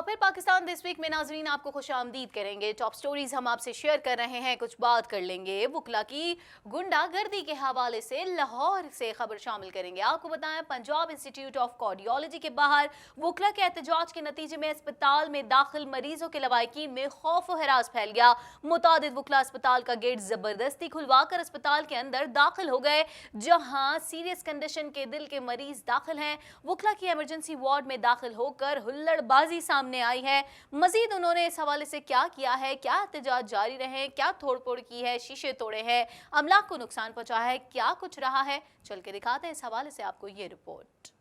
फिर Pakistan this week में नाजरीन आपको खुशामदीद करेंगे। टॉप स्टोरीज हम आपसे शेयर कर रहे हैं, कुछ बात कर लेंगे वुकला की गुंडागर्दी के हवाले से। लाहौर से खबर शामिल करेंगे। आपको बताएं, पंजाब इंस्टीट्यूट ऑफ कार्डियोलॉजी के बाहर वुकला के एहतजाज के नतीजे में अस्पताल में दाखिल मरीजों के लवाहिकीन में खौफ व हरास फैल गया। मुतादिद वुकला अस्पताल का गेट जबरदस्ती खुलवाकर अस्पताल के अंदर दाखिल हो गए, जहां सीरियस कंडीशन के दिल के मरीज दाखिल हैं। वुकला की इमरजेंसी वार्ड में दाखिल होकर हुल्लड़बाजी सामने आई है। मजीद उन्होंने इस हवाले से क्या किया है, क्या एहतजाज जारी रहे, क्या तोड़फोड़ की है, शीशे तोड़े हैं, अमलाक को नुकसान पहुंचा है, क्या कुछ रहा है, चल के दिखाते हैं इस हवाले से आपको ये report.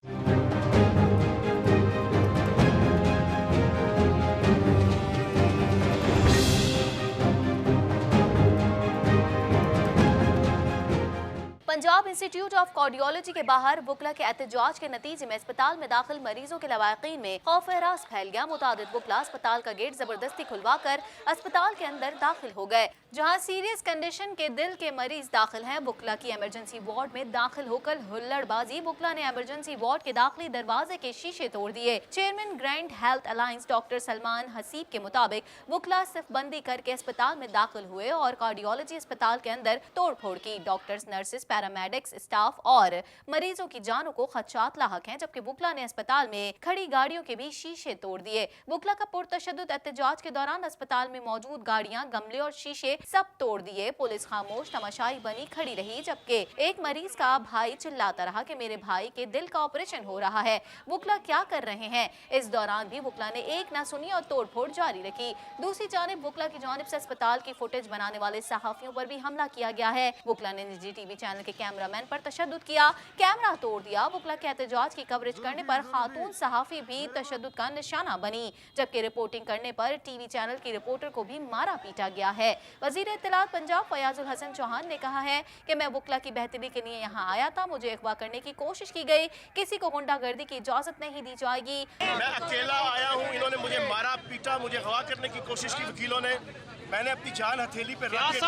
Punjab institute of cardiology के बाहर वुकला के एहतजाज के नतीजे में अस्पताल में दाखिल मरीजों के लवाहिकीन में खौफ हरास फैल गया। मुतादिद वुकला अस्पताल का गेट जबरदस्ती खुलवाकर अस्पताल के अंदर दाखिल हो गए, जहां सीरियस कंडीशन के दिल के मरीज दाखिल हैं। वुकला की इमरजेंसी वार्ड में दाखिल होकर हुल्लड़बाजी। वुकला ने इमरजेंसी वार्ड के दाखिली दरवाजे के शीशे तोड़ दिए। Chairman grand health alliance doctor Salman Haseeb के मुताबिक वुकला सिफबंदी करके अस्पताल में दाखिल हुए और कार्डियोलॉजी अस्पताल के अंदर तोड़फोड़ की। डॉक्टर्स, नर्सेस, पैरामेडिक्स स्टाफ और मरीजों की जानों को खदशात लाहक हैं, जबकि वुकला ने अस्पताल में खड़ी गाड़ियों के भी शीशे तोड़ दिए। वुकला का पुरतशद्दुद एहतजाज के दौरान अस्पताल में मौजूद गाड़ियां, गमले और शीशे सब तोड़ दिए। पुलिस खामोश तमाशाई बनी खड़ी रही, जबकि एक मरीज का भाई चिल्लाता रहा कि मेरे भाई के दिल का ऑपरेशन हो रहा है, वुकला क्या कर रहे हैं। इस दौरान भी वुकला ने एक ना सुनी और तोड़फोड़ जारी रखी। दूसरी जानिब वुकला की जानिब से अस्पताल की फुटेज बनाने वाले सहाफियों पर भी हमला किया गया है। वुकला ने निजी टीवी चैनल के कैमरामैन पर तशद्दुद किया, कैमरा तोड़ दिया। वुकला के एहतजाज की कवरेज करने पर खातून सहाफी भी तशद्दुद का निशाना बनी, जबकि रिपोर्टिंग करने पर टीवी चैनल की रिपोर्टर को भी मारा पीटा गया है। वजीर इत्तलात पंजाब फयाजुल हसन चौहान ने कहा है कि मैं वुकला की बेहतरी के लिए यहाँ आया था, मुझे अगवा करने की कोशिश की गई, किसी को गुंडागर्दी की इजाजत नहीं दी जाएगी। मैं अकेला आया हूँ, इन्होंने मुझे मारा पीटा, मुझे अगवा करने की कोशिश की वकीलों ने। मैंने अपनी जान हथेली पे रख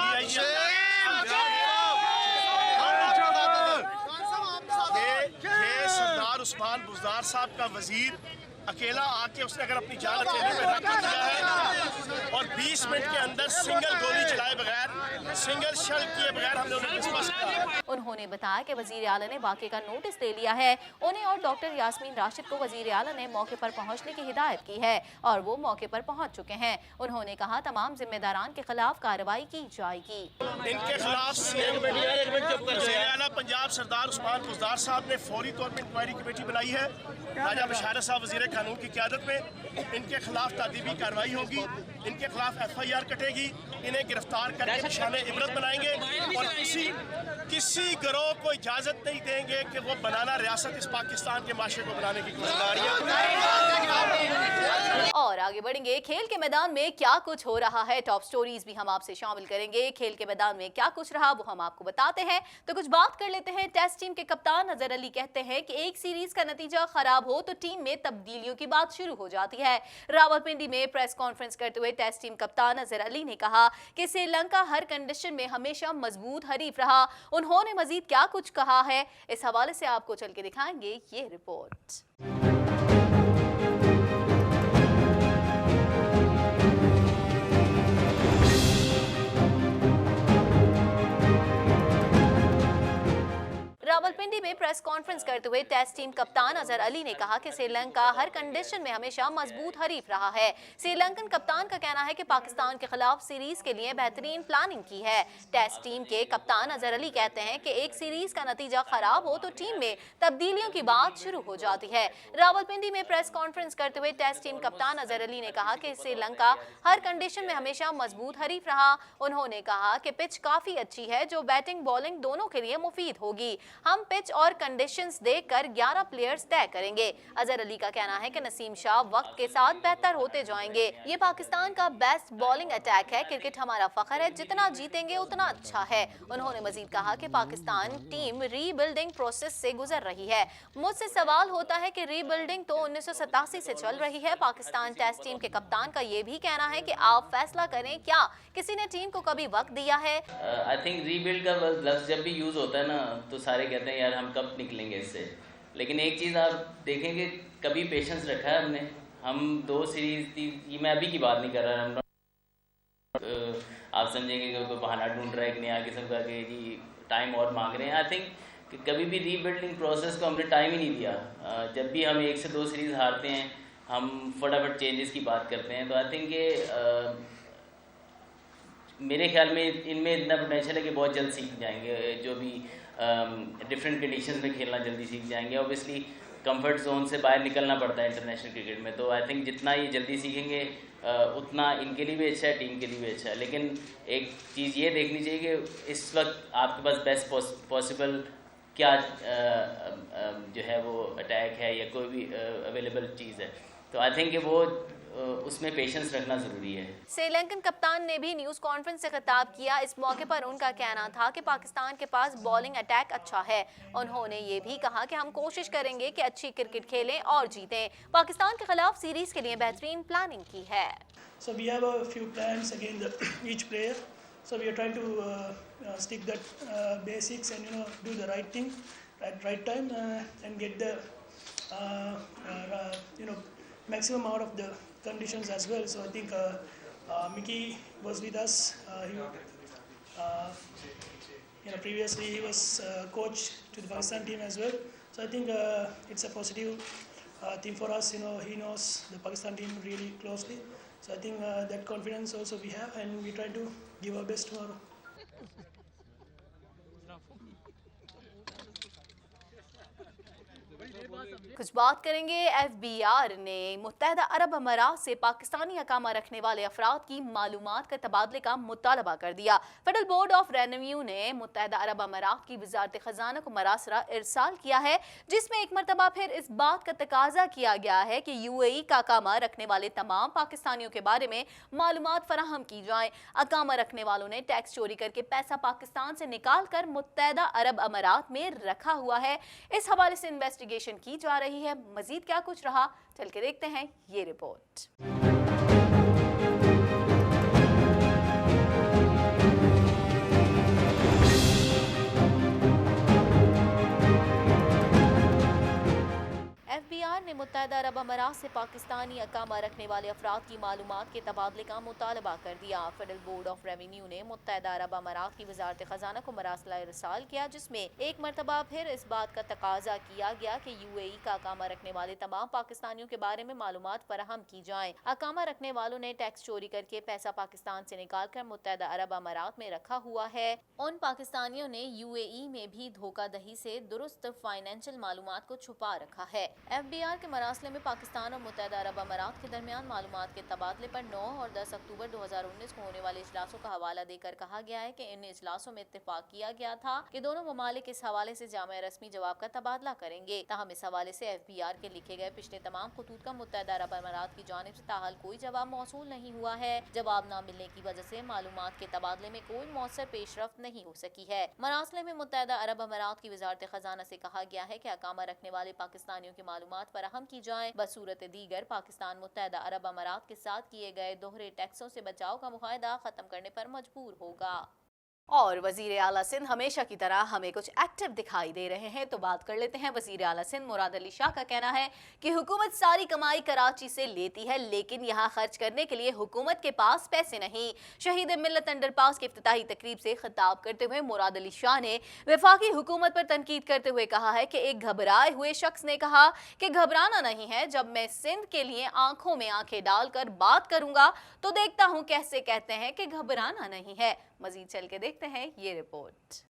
के ये सरदार उस्मान बुज़दार साहब का वजीर अकेला आके उसने अगर अपनी जान हथेली पे रख के किया है और 20 मिनट के अंदर सिंगल गोली चलाए बगैर, सिंगल शल किए बगैर हमने उन्हें डिस्पस किया। उन्होंने बताया कि वजीर आला ने वाक़े का नोटिस ले लिया है। उन्हें और डॉक्टर यास्मीन राशिद को वजीर आला ने मौके पर पहुंचने की हिदायत की है और वो मौके पर पहुंच चुके हैं। उन्होंने कहा तमाम जिम्मेदारान के खिलाफ कार्रवाई की जाएगी। इनके खिलाफ वजीर आला पंजाब सरदार उस्मान बुज़दार साहब ने फौरी तौर पर इंक्वायरी कमेटी बनाई है। राजा बशारत साहब वजीर कानून की क़यादत में इनके खिलाफ तादीबी कार्रवाई होगी, इनके खिलाफ FIR कटेगी, इन्हें गिरफ्तार करके निशाने इबरत बनाएंगे और किसी गिरोह को इजाजत नहीं देंगे कि वो बनाना रियासत इस पाकिस्तान के माशरे को बनाने की कोशिश। और आगे बढ़ेंगे, खेल के मैदान में क्या कुछ हो रहा है, टॉप स्टोरीज भी हम आपसे शामिल करेंगे। खेल के मैदान में क्या कुछ रहा वो हम आपको बताते हैं, तो कुछ बात कर लेते हैं। टेस्ट टीम के कप्तान अजहर अली कहते हैं कि एक सीरीज का नतीजा खराब हो तो टीम में तब्दीलियों की बात शुरू हो जाती है। रावलपिंडी में प्रेस कॉन्फ्रेंस करते हुए टेस्ट टीम कप्तान अजहर अली ने कहा कि श्रीलंका हर कंडीशन में हमेशा मजबूत हरीफ रहा। उन्होंने मजीद क्या कुछ कहा है, इस हवाले से आपको चल के दिखाएंगे ये रिपोर्ट। रावलपिंडी में प्रेस कॉन्फ्रेंस करते हुए टेस्ट टीम कप्तान अजहर अली ने कहा कि श्रीलंका हर कंडीशन में हमेशा मजबूत हरीफ रहा है। श्रीलंकन कप्तान का कहना है कि पाकिस्तान के खिलाफ सीरीज के लिए बेहतरीन प्लानिंग की है। टेस्ट टीम के कप्तान अजहर अली कहते हैं कि एक सीरीज का नतीजा खराब हो तो टीम में तब्दीलियों की बात शुरू हो जाती है। रावलपिंडी में प्रेस कॉन्फ्रेंस करते हुए टेस्ट टीम कप्तान अजहर अली ने कहा कि श्रीलंका हर कंडीशन में हमेशा मजबूत हरीफ रहा। उन्होंने कहा कि पिच काफी अच्छी है जो बैटिंग बॉलिंग दोनों के लिए मुफीद होगी। हम पिच और कंडीशंस देखकर 11 प्लेयर्स तय करेंगे। अजहर अली का कहना है कि नसीम शाह वक्त के साथ बेहतर होते जाएंगे। ये पाकिस्तान का बेस्ट बॉलिंग अटैक है। क्रिकेट हमारा फख्र है, जितना जीतेंगे उतना अच्छा है। उन्होंने मजीद कहा कि पाकिस्तान टीम रीबिल्डिंग प्रोसेस से गुजर रही है। मुझसे सवाल होता है कि रीबिल्डिंग तो 1987 से चल रही है। पाकिस्तान टेस्ट टीम के कप्तान का ये भी कहना है कि आप फैसला करें, क्या किसी ने टीम को कभी वक्त दिया है। आई थिंक रीबिल्ड का लफ्ज़ जब भी यूज़ होता है ना तो सारे कहते हैं यार हम कब निकलेंगे इससे, लेकिन एक चीज़ आप देखेंगे कभी पेशेंस रखा है हमने, हम 2 सीरीज थी, ये मैं अभी की बात नहीं कर रहा, हम आप समझेंगे कि कोई बहाना ढूंढ रहा है, एक नया किस्म का कि जी टाइम और मांग रहे हैं। आई थिंक कि कभी भी रीबिल्डिंग प्रोसेस को हमने टाइम ही नहीं दिया। जब भी हम 1 से 2 सीरीज़ हारते हैं, हम फटाफट चेंजेस की बात करते हैं। तो आई थिंक ये मेरे ख्याल में इनमें इतना पोटेंशियल है कि बहुत जल्द सीख जाएंगे, जो भी डिफरेंट कंडीशंस में खेलना जल्दी सीख जाएंगे। ऑब्वियसली कंफर्ट जोन से बाहर निकलना पड़ता है इंटरनेशनल क्रिकेट में, तो आई थिंक जितना ये जल्दी सीखेंगे उतना इनके लिए भी अच्छा है, टीम के लिए भी अच्छा है। लेकिन एक चीज़ ये देखनी चाहिए कि इस वक्त आपके पास बेस्ट पॉसिबल क्या जो है वो अटैक है या कोई भी अवेलेबल चीज़ है। तो आई थिंक वो उसमें पेशेंस रखना ज़रूरी है। श्रीलंकन कप्तान ने भी न्यूज़ कॉन्फ्रेंस से खिताब किया। इस मौके पर उनका कहना था कि पाकिस्तान के पास बॉलिंग अटैक अच्छा है। उन्होंने ये भी कहा कि हम कोशिश करेंगे कि अच्छी क्रिकेट खेलें और जीतें। पाकिस्तान के खिलाफ सीरीज के लिए बेहतरीन प्लानिंग की है। So we have a few plans against each player. So we are trying to stick that basics and do the right thing at right time and get the maximum out of the conditions as well. So I think Mickey was with us. Previously he was coach to the Pakistan team as well. So I think it's a positive thing for us. He knows the Pakistan team really closely. So I think that confidence also we have, and we try to give our best tomorrow. कुछ बात करेंगे। FBI ने मुत्तहदा अरब अमारात से पाकिस्तानी अकामा रखने वाले अफराद की मालूमात के तबादले का मुतालबा कर दिया। फेडरल बोर्ड ऑफ रेवेन्यू ने मुत्तहदा अरब अमारात की वजारत खजाना को मरासला इरसाल किया है, जिसमें एक मरतबा फिर इस बात का तकाजा किया गया है कि UAE का अकामा रखने वाले तमाम पाकिस्तानियों के बारे में मालूमात फराहम की जाएं। अकामा रखने वालों ने टैक्स चोरी करके पैसा पाकिस्तान से निकाल कर मुत्तहदा अरब अमारात में रखा हुआ है। इस हवाले से इन्वेस्टिगेशन की जा रही है। मजीद क्या कुछ रहा, चल के देखते हैं ये रिपोर्ट। FBI ने मुत्तहदा अरब अमारात से पाकिस्तानी अकामा रखने वाले अफराद की मालूमात के तबादले का मुतालबा कर दिया। फेडरल बोर्ड ऑफ रेवेन्यू ने मुत्तहदा अरब अमारात की वजारत खजाना को मरासला इरसाल किया, जिसमें एक मरतबा फिर इस बात का तकाजा किया गया कि UAE का अकामा रखने वाले तमाम पाकिस्तानियों के बारे में मालूमात फराहम की जाएं। अकामा रखने वालों ने टैक्स चोरी करके पैसा पाकिस्तान से निकाल कर मुत्तहदा अरब अमारात में रखा हुआ है। उन पाकिस्तानियों ने UAE में भी धोखाधड़ी से दुरुस्त फाइनेंशियल मालूमात को छुपा रखा है। FBI के मरासले में पाकिस्तान और मुत्तहदा अरब अमारात के दरमियान मालूमात के तबादले पर 9 और 10 अक्टूबर 2019 को होने वाले इजलासों का हवाला देकर कहा गया है कि इन इजलासों में इत्तेफाक किया गया था कि दोनों ममालिक इस हवाले से जामे रस्मी जवाब का तबादला करेंगे। ताहम इस हवाले से FBI के लिखे गए पिछले तमाम खतूत का मुत्तहदा अरब अमारात की जानिब से ताहाल कोई जवाब मौसूल नहीं हुआ है। जवाब न मिलने की वजह से मालूमात के तबादले में कोई मौसर पेशरफ्त नहीं हो सकी है। मरासले में मुत्तहदा अरब अमारात की वजारत खजाना से कहा गया है कि अकामा रखने वाले पाकिस्तानियों की मालूमात फराहम की जाए। बसूरत दीगर पाकिस्तान मुत्तहदा अरब अमारात के साथ किए गए दोहरे टैक्सों से बचाव का मुआहदा खत्म करने पर मजबूर होगा। और वजीर आला सिंध हमेशा की तरह हमें कुछ एक्टिव दिखाई दे रहे हैं, तो बात कर लेते हैं वजीर आला सिंध मुराद अली शाह का कहना है कि हुकूमत सारी कमाई कराची से लेती है, लेकिन यहाँ खर्च करने के लिए हुकूमत के पास पैसे नहीं। शहीद मिल्लत अंडरपास की इफ्तिताही तकरीब से खिताब करते हुए मुराद अली शाह ने वफाकी हुकूमत पर तनकीद करते हुए कहा है कि एक घबराए हुए शख्स ने कहा कि घबराना नहीं है, जब मैं सिंध के लिए आंखों में आंखें डालकर बात करूंगा तो देखता हूं कैसे कहते हैं कि घबराना नहीं है। मजीद चल के देखते हैं ये रिपोर्ट।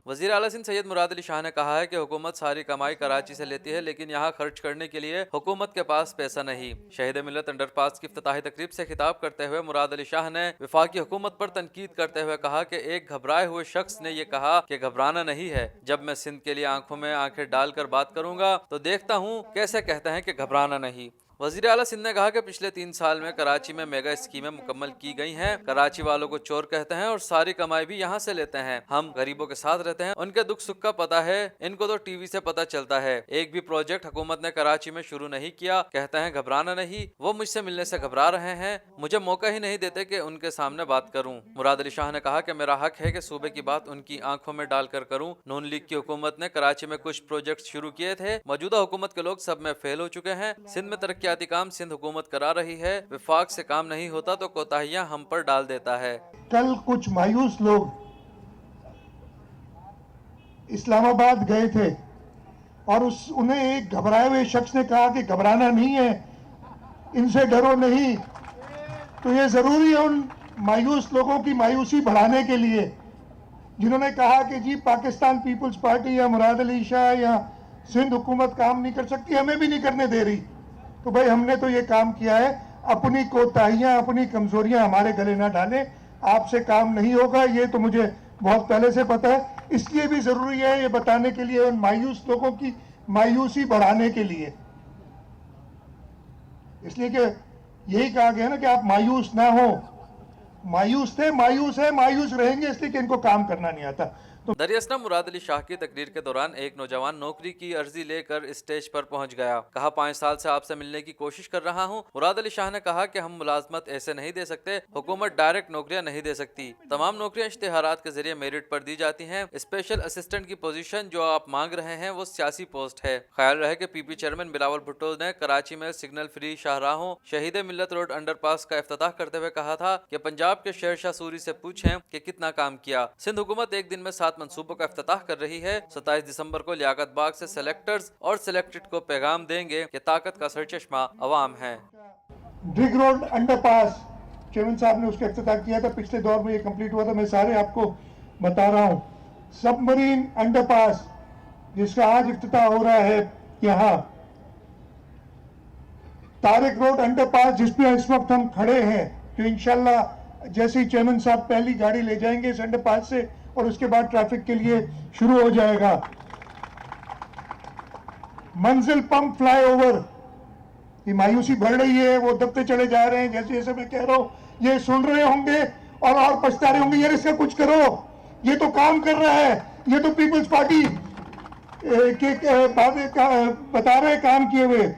वज़ीर आला सिंध सैयद मुराद अली शाह ने कहा है कि हुकूमत सारी कमाई कराची से लेती है, लेकिन यहाँ खर्च करने के लिए हुकूमत के पास पैसा नहीं। शहीद मिल्लत अंडरपास की इफ्तिताही तकरीब से खिताब करते हुए मुराद अली शाह ने वफाकी हुकूमत पर तनकीद करते हुए कहा कि एक घबराए हुए शख्स ने ये कहा कि घबराना नहीं है, जब मैं सिंध के लिए आंखों में आंखें डालकर बात करूंगा तो देखता हूँ कैसे कहते हैं कि घबराना नहीं। वजीर आला सिंध ने कहा कि पिछले 3 साल में कराची में मेगा स्कीमें मुकम्मल की गई हैं। कराची वालों को चोर कहते हैं और सारी कमाई भी यहाँ से लेते हैं। हम गरीबों के साथ रहते हैं, उनके दुख सुख का पता है, इनको तो टीवी से पता चलता है। एक भी प्रोजेक्ट हुकूमत ने कराची में शुरू नहीं किया। कहते हैं घबराना नहीं, वो मुझसे मिलने से घबरा रहे हैं, मुझे मौका ही नहीं देते कि उनके सामने बात करूं। मुराद अली शाह ने कहा कि मेरा हक है कि सूबे की बात उनकी आंखों में डालकर करूं। नून लीग की हुकूमत ने कराची में कुछ प्रोजेक्ट शुरू किए थे, मौजूदा हुकूमत के लोग सब में फेल हो चुके हैं। सिंध में तरक्याती काम सिंध हुकूमत करा रही है, विफाक से काम नहीं होता तो कोताहियां हम पर डाल देता है। कल कुछ मायूस लोग इस्लामाबाद गए थे और उन्हें एक घबराए हुए शख्स ने कहा कि घबराना नहीं है, इनसे डरो नहीं। तो ये जरूरी है उन मायूस लोगों की मायूसी बढ़ाने के लिए जिन्होंने कहा कि जी पाकिस्तान पीपल्स पार्टी या मुराद अली शाह या सिंध हुकूमत काम नहीं कर सकती, हमें भी नहीं करने दे रही। तो भाई हमने तो ये काम किया है, अपनी कोताहियां अपनी कमजोरियां हमारे गले ना डालें। आपसे काम नहीं होगा, ये तो मुझे बहुत पहले से पता है। इसलिए भी जरूरी है ये बताने के लिए उन मायूस लोगों की मायूसी बढ़ाने के लिए, इसलिए कि यही कहा गया ना कि आप मायूस ना हो। मायूस थे, मायूस है, मायूस रहेंगे इसलिए कि इनको काम करना नहीं आता। दरियासना मुराद अली शाह की तकरीर के दौरान एक नौजवान नौकरी की अर्जी लेकर स्टेज पर पहुंच गया। कहा 5 साल से आपसे मिलने की कोशिश कर रहा हूं। मुराद अली शाह ने कहा कि हम मुलाजमत ऐसे नहीं दे सकते, हुकूमत डायरेक्ट नौकरियां नहीं दे सकती। तमाम नौकरियां इश्तिहारात के जरिए मेरिट पर दी जाती हैं। स्पेशल असिस्टेंट की पोजीशन जो आप मांग रहे हैं वो सियासी पोस्ट है। ख्याल रहे कि पीपी चेयरमैन बिलावल भुट्टो ने कराची में सिग्नल फ्री शाहराहों शहीद मिल्लत रोड अंडरपास का इफ्तिताह करते हुए कहा था कि पंजाब के शेरशाह सूरी से पूछें कि कितना काम किया। सिंध हुकूमत एक दिन में 7 मंसूबों का इफ्तिताह कर रही है। 27 दिसंबर को लियाकत बाग से सेलेक्टर्स और सिलेक्टेड को पैगाम देंगे कि ताकत का सरचश्मा अवाम है। ड्रिग रोड अंडरपास चेयरमैन साहब ने उसका इफ्तिताह किया था, पिछले दौर में ये कंप्लीट हुआ था। मैं सारे आपको बता रहा हूँ। सबमरीन अंडरपास जिसका आज इफ्तिताह हो रहा है यहाँ, तारिक रोड अंडरपास जिसपे इस वक्त हम खड़े हैं, तो इंशाल्लाह जैसे ही चेयरमैन साहब पहली गाड़ी ले जाएंगे इस अंडरपास से और उसके बाद ट्रैफिक के लिए शुरू हो जाएगा। मंजिल पंप फ्लाईओवर, ये मायूसी बढ़ रही है, वो दबते चले जा रहे हैं। जैसे जैसे मैं कह रहा हूँ ये सुन रहे होंगे और पछता रहे होंगे, यार इसका कुछ करो, ये तो काम कर रहा है, ये तो पीपल्स पार्टी के बता रहे काम किए हुए।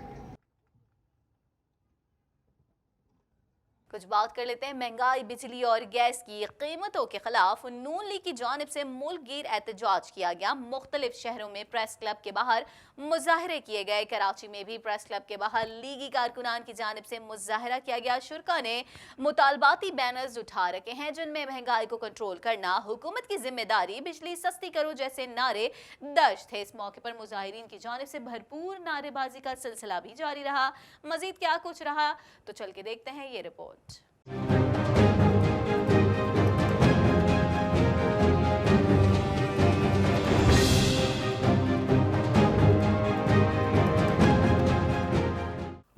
कुछ बात कर लेते हैं महंगाई, बिजली और गैस की कीमतों के खिलाफ नून लीग की जानिब से मुल्क गिर एहतजाज किया गया। मुख्तलिफ शहरों में प्रेस क्लब के बाहर मुजाहरे किए गए। कराची में भी प्रेस क्लब के बाहर लीगी कारकुनान की जानिब से मुजाहरा किया गया। शुरका ने मुतालबाती बैनर्स उठा रखे हैं जिनमें महंगाई को कंट्रोल करना, हुकूमत की जिम्मेदारी, बिजली सस्ती करो जैसे नारे दर्ज थे। इस मौके पर मुजाहिरीन की जानिब से भरपूर नारेबाजी का सिलसिला भी जारी रहा। मजीद क्या कुछ रहा तो चल के देखते हैं ये रिपोर्ट।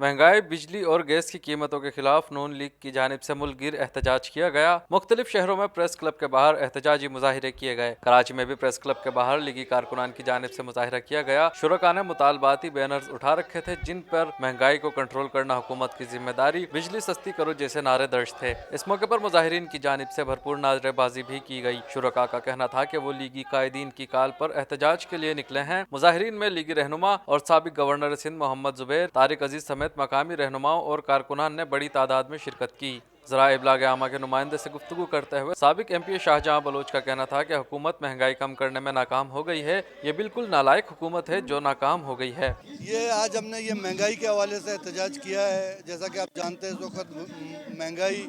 महंगाई, बिजली और गैस की कीमतों के खिलाफ नून लीग की जानिब से मुल्क गिर एहतजाज किया गया। मुख्तलिफ शहरों में प्रेस क्लब के बाहर एहतजाजी मुजाहिरे किए गए। कराची में भी प्रेस क्लब के बाहर लीगी कारकुनान की जानिब से मुजाहिरा किया गया। शुरका ने मुतालबाती बैनर्स उठा रखे थे जिन पर महंगाई को कंट्रोल करना हुकूमत की जिम्मेदारी, बिजली सस्ती करो जैसे नारे दर्ज थे। इस मौके पर मुजाहिरीन की जानिब से भरपूर नारेबाजी भी की गई। शुरका का कहना था कि वो लीगी कायदीन की काल पर एहतजाज के लिए निकले हैं। मुजाहिरीन में लीगी रहनुमा और साबिक गवर्नर सिंध मोहम्मद जुबैर, तारिक अजीज समेत मकामी रहनुमाओं और कारकुनान ने बड़ी तादाद में शिरकत की। ज़रा इब्लाग आमा के नुमाइंदे से गुफ्तगू करते हुए साबिक MP शाहजहां बलोच का कहना था कि हुकूमत महंगाई कम करने में नाकाम हो गई है। ये बिल्कुल नालायक हुकूमत है जो नाकाम हो गई है। ये आज हमने ये महंगाई के हवाले से एहतजाज किया है। जैसा कि आप जानते हैं इस वक्त महंगाई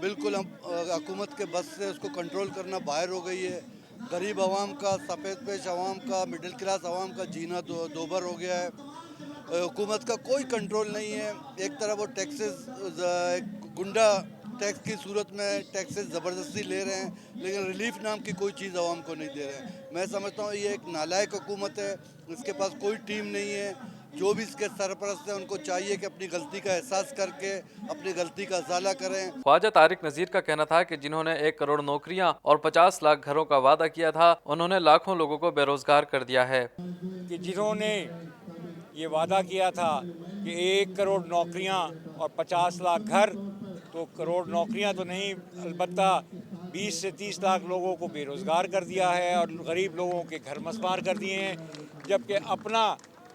बिल्कुल हुकूमत के बस से उसको कंट्रोल करना बाहर हो गई है। गरीब आवाम का, सफ़ेद पेश आवाम का, मिडिल क्लास आवाम का जीना दोबर हो गया है। हुकूमत का कोई कंट्रोल नहीं है। एक तरफ वो टैक्सेस, गुंडा टैक्स की सूरत में टैक्सेस ज़बरदस्ती ले रहे हैं, लेकिन रिलीफ नाम की कोई चीज़ आवाम को नहीं दे रहे हैं। मैं समझता हूँ ये एक नालायक हुकूमत है, इसके पास कोई टीम नहीं है। जो भी इसके सरपरस्त हैं उनको चाहिए कि अपनी गलती का एहसास करके अपनी गलती का इजाला करें। ख्वाजा तारिक नज़ीर का कहना था कि जिन्होंने 1 करोड़ नौकरियां और 50 लाख घरों का वादा किया था, उन्होंने लाखों लोगों को बेरोजगार कर दिया है। कि जिन्होंने ये वादा किया था कि 1 करोड़ नौकरियां और 50 लाख घर, तो करोड़ नौकरियां तो नहीं, अलबत्ता 20 से 30 लाख लोगों को बेरोज़गार कर दिया है और गरीब लोगों के घर मस्मार कर दिए हैं। जबकि अपना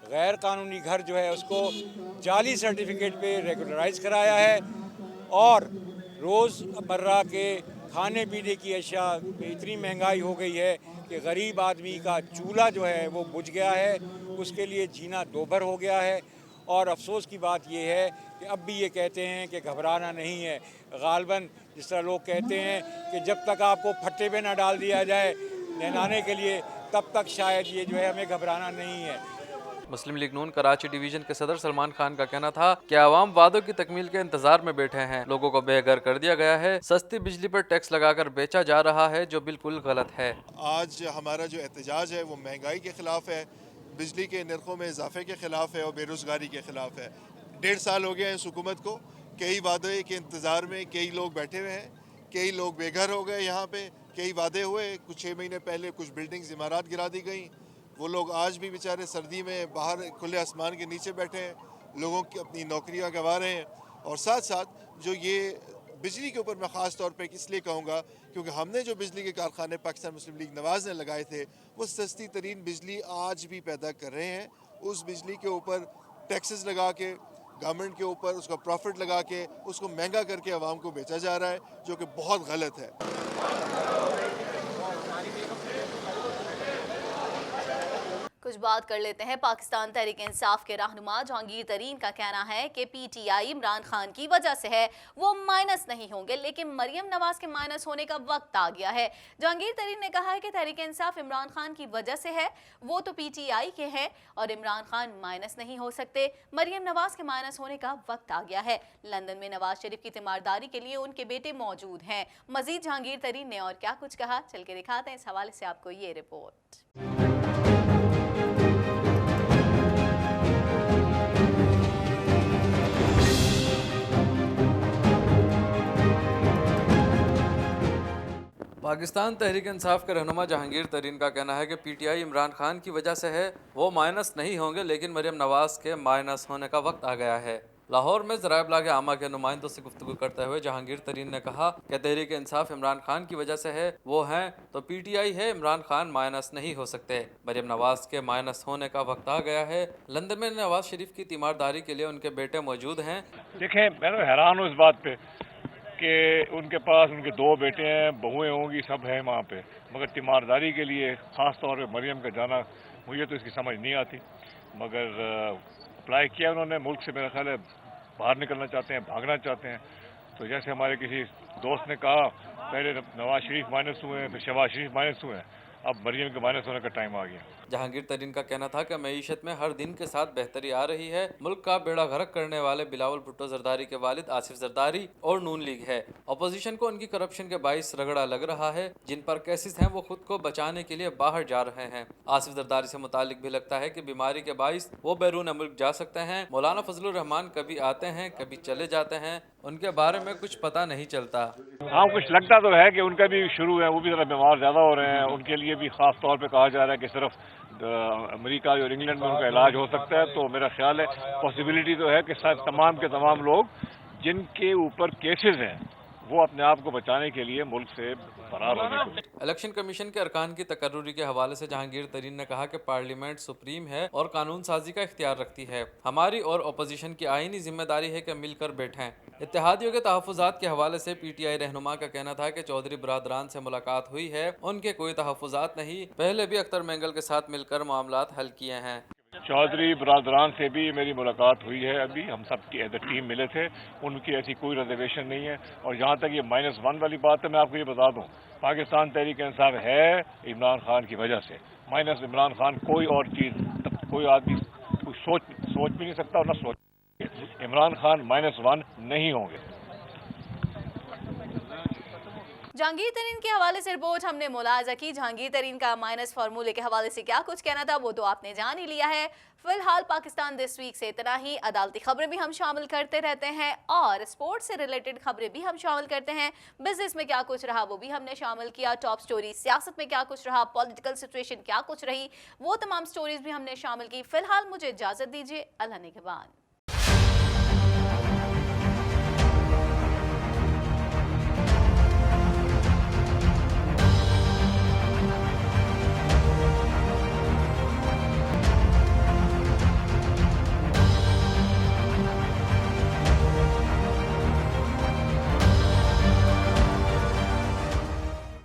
गैर कानूनी घर जो है उसको जाली सर्टिफिकेट पे रेगुलराइज कराया है और रोज़मर्रा के खाने पीने की अशिया में इतनी महंगाई हो गई है कि गरीब आदमी का चूल्हा जो है वो बुझ गया है, उसके लिए जीना दोभर हो गया है। और अफसोस की बात ये है कि अब भी ये कहते हैं कि घबराना नहीं है। गालबन जिस तरह लोग कहते हैं कि जब तक आपको फट्टे पे ना डाल दिया जाए नहलाने के लिए, तब तक शायद ये जो है हमें घबराना नहीं है। मुस्लिम लीग नून कराची डिवीजन के सदर सलमान खान का कहना था कि आवाम वादों की तकमील के इंतजार में बैठे हैं। लोगों को बेघर कर दिया गया है, सस्ती बिजली पर टैक्स लगाकर बेचा जा रहा है, जो बिल्कुल गलत है। आज हमारा जो एहतजाज है वो महंगाई के खिलाफ है, बिजली के नरखों में इजाफे के खिलाफ है और बेरोजगारी के खिलाफ है। 1.5 साल हो गया है इस हुकूमत को, कई वादे के इंतजार में कई लोग बैठे हुए हैं, कई लोग बेघर हो गए। यहाँ पे कई वादे हुए, कुछ 6 महीने पहले कुछ बिल्डिंग्स इमारत गिरा दी गई। वो लोग आज भी बेचारे सर्दी में बाहर खुले आसमान के नीचे बैठे हैं, लोगों की अपनी नौकरियां गंवा रहे हैं। और साथ साथ जो ये बिजली के ऊपर मैं ख़ास तौर पे इसलिए कहूँगा क्योंकि हमने जो बिजली के कारखाने पाकिस्तान मुस्लिम लीग नवाज़ ने लगाए थे वो सस्ती तरीन बिजली आज भी पैदा कर रहे हैं। उस बिजली के ऊपर टैक्सेस लगा के, गवर्नमेंट के ऊपर उसका प्रॉफिट लगा के उसको महंगा करके आवाम को बेचा जा रहा है, जो कि बहुत गलत है। कुछ बात कर लेते हैं पाकिस्तान तहरीक इंसाफ के रहनुमा जहांगीर तरीन का कहना है कि पीटीआई इमरान खान की वजह से है, वो माइनस नहीं होंगे, लेकिन मरियम नवाज के माइनस होने का वक्त आ गया है। जहांगीर तरीन ने कहा है कि तहरीक इंसाफ इमरान खान की वजह से है, वो तो पीटीआई के हैं और इमरान खान माइनस नहीं हो सकते। मरियम नवाज के माइनस होने का वक्त आ गया है। लंदन में नवाज शरीफ की तीमारदारी के लिए उनके बेटे मौजूद हैं। मजीद जहांगीर तरीन ने और क्या कुछ कहा, चल के दिखाते हैं इस हवाले से आपको ये रिपोर्ट। पाकिस्तान तहरीक इंसाफ के रहनुमा जहांगीर तरीन का कहना है कि पीटीआई इमरान खान की वजह से है, वो माइनस नहीं होंगे, लेकिन मरियम नवाज के माइनस होने का वक्त आ गया है। लाहौर में ज़राए इब्लाग आमा के नुमाइंदों से गुफ्तगू करते हुए जहांगीर तरीन ने कहा कि तहरीक इंसाफ इमरान खान की वजह से है, वो हैं तो पीटीआई है, इमरान खान माइनस नहीं हो सकते। मरियम नवाज के माइनस होने का वक्त आ गया है। लंदन में नवाज शरीफ की तीमारदारी के लिए उनके बेटे मौजूद हैं। देखें, मैं तो हैरान हूँ इस बात पे कि उनके पास उनके 2 बेटे हैं, बहुएं होंगी, सब हैं वहाँ पे, मगर तीमारदारी के लिए ख़ास तौर पे मरियम का जाना मुझे तो इसकी समझ नहीं आती। मगर अप्लाई किया उन्होंने, मुल्क से मेरा ख्याल है बाहर निकलना चाहते हैं, भागना चाहते हैं। तो जैसे हमारे किसी दोस्त ने कहा, पहले नवाज शरीफ माइनस हुए हैं, फिर शहबाज शरीफ माइनस हुए हैं, अब मरियम के माइनस होने का टाइम आ गया। जहांगीर तरीन का कहना था कि मईशत में हर दिन के साथ बेहतरी आ रही है। मुल्क का बेड़ा गर्क करने वाले बिलावल भुट्टो जरदारी के वालिद आसिफ जरदारी और नून लीग है। अपोजिशन को उनकी करप्शन के बाइस रगड़ा लग रहा है। जिन पर केसेस हैं वो खुद को बचाने के लिए बाहर जा रहे हैं। आसिफ जरदारी से मुतालिक भी लगता है कि बीमारी के बाइस वो बैरून मुल्क जा सकते हैं। मौलाना फजलुर रहमान कभी आते हैं, कभी चले जाते हैं, उनके बारे में कुछ पता नहीं चलता। हाँ, कुछ लगता तो है कि उनका भी शुरू है, वो भी ज़रा बीमार ज़्यादा हो रहे हैं। उनके लिए भी ख़ास तौर पे कहा जा रहा है कि सिर्फ अमेरिका और इंग्लैंड में उनका इलाज हो सकता है। तो मेरा ख्याल है पॉसिबिलिटी तो है कि शायद तमाम के तमाम लोग जिनके ऊपर केसेस हैं वो अपने आप को बचाने के लिए मुल्क से फरार होने को। इलेक्शन कमीशन के अरकान की तकर्रुरी के हवाले से जहांगीर तरीन ने कहा कि पार्लियामेंट सुप्रीम है और कानून साजी का इख्तियार रखती है। हमारी और अपोजिशन की आईनी जिम्मेदारी है कि मिलकर बैठें। इत्तेहादियों के तहफ़्फ़ुज़ात के हवाले से पीटीआई रहनुमा का कहना था कि चौधरी बरादरान से मुलाकात हुई है, उनके कोई तहफ़्फ़ुज़ात नहीं, पहले भी अख्तर मेंगल के साथ मिलकर मामलात हल किए हैं। चौधरी बरादरान से भी मेरी मुलाकात हुई है, अभी हम सब की एज ए टीम मिले थे, उनकी ऐसी कोई रिजर्वेशन नहीं है। और जहाँ तक ये -1 वाली बात है, मैं आपको ये बता दूँ, पाकिस्तान तहरीक इंसाफ है इमरान खान की वजह से, माइनस इमरान खान कोई और चीज़ कोई आदमी सोच भी नहीं सकता और ना सोच। इमरान खान -1 नहीं होंगे। जहांगीर तरीन के हवाले से रिपोर्ट हमने मुलाजा की। जहांगीर तरीन का माइनस फार्मूले के हवाले से क्या कुछ कहना था वो तो आपने जान ही लिया है। फिलहाल पाकिस्तान दिस वीक से इतना ही। अदालती खबरें भी हम शामिल करते रहते हैं और स्पोर्ट्स से रिलेटेड खबरें भी हम शामिल करते हैं। बिजनेस में क्या कुछ रहा वो भी हमने शामिल किया। टॉप स्टोरी सियासत में क्या कुछ रहा, पॉलिटिकल सिचुएशन क्या कुछ रही, वो तमाम स्टोरीज भी हमने शामिल की। फिलहाल मुझे इजाजत दीजिए। अल्लाह निगहबान।